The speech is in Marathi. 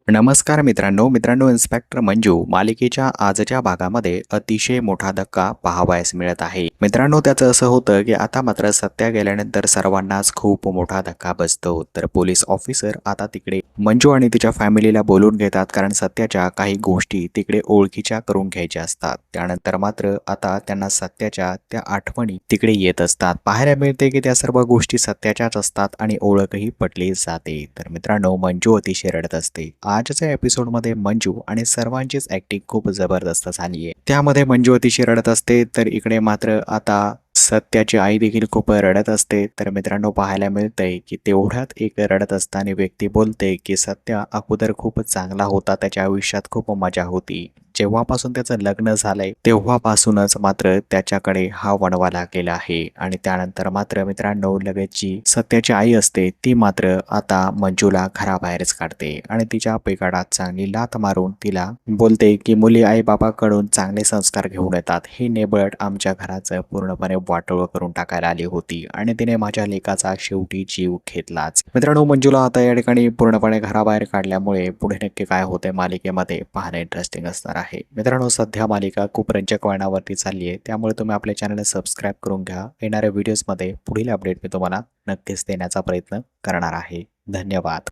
नमस्कार मित्रांनो इन्स्पेक्टर मंजू मालिकेच्या आजच्या भागामध्ये अतिशय मोठा धक्का पाहावयास मिळत आहे. मित्रांनो, त्याचं असं होतं की आता मात्र सत्या गेल्यानंतर सर्वांनाच खूप मोठा धक्का बसतो. तर पोलीस ऑफिसर आता तिकडे मंजू आणि तिच्या फॅमिलीला बोलून घेतात, कारण सत्याच्या काही गोष्टी तिकडे ओळखीच्या करून घ्यायच्या असतात. त्यानंतर मात्र आता त्यांना सत्याच्या त्या आठवणी तिकडे येत असतात. पाहायला मिळते की त्या सर्व गोष्टी सत्याच्याच असतात आणि ओळखही पटली जाते. तर मित्रांनो, मंजू अतिशय रडत असते. आजच्या एपिसोडमध्ये मंजू आणि सर्वांचीच ऍक्टिंग खूप जबरदस्त झाली आहे. त्यामध्ये मंजू अतिशय रडत असते, तर इकडे मात्र आता सत्याची आई देखील खूप रडत असते. तर मित्रांनो, पाहायला मिळतंय की तेवढ्यात एक रडत असताना व्यक्ती बोलते की सत्या अगोदर खूप चांगला होता, त्याच्या आयुष्यात खूप मजा होती. जेव्हापासून त्याचं लग्न झालंय तेव्हापासूनच मात्र त्याच्याकडे हा वणवा लागलेला आहे. आणि त्यानंतर मात्र मित्रांनो, लगेच जी सत्याची आई असते ती मात्र आता मंजूला घराबाहेरच काढते आणि तिच्या पेकाडात चांगली लाथ मारून तिला बोलते की मुली आई बाबाकडून चांगले संस्कार घेऊन येतात, ही नेबळट आमच्या घराचं पूर्णपणे वाटोळं करून टाकायला आली होती आणि तिने माझ्या लेकाचा शेवटी जीव घेतलाच. मित्रांनो, मंजूला आता या ठिकाणी पूर्णपणे घराबाहेर काढल्यामुळे पुढे नक्की काय होते मालिकेमध्ये पाहणे इंटरेस्टिंग असणार आहे. मित्रांनो, सध्या मालिका खूप रंजक वळणावरती चालली आहे, त्यामुळे तुम्ही आपल्या चॅनलला सबस्क्राईब करून घ्या. येणाऱ्या व्हिडिओजमध्ये पुढील अपडेट मी तुम्हाला नक्कीच देण्याचा प्रयत्न करणार आहे. धन्यवाद.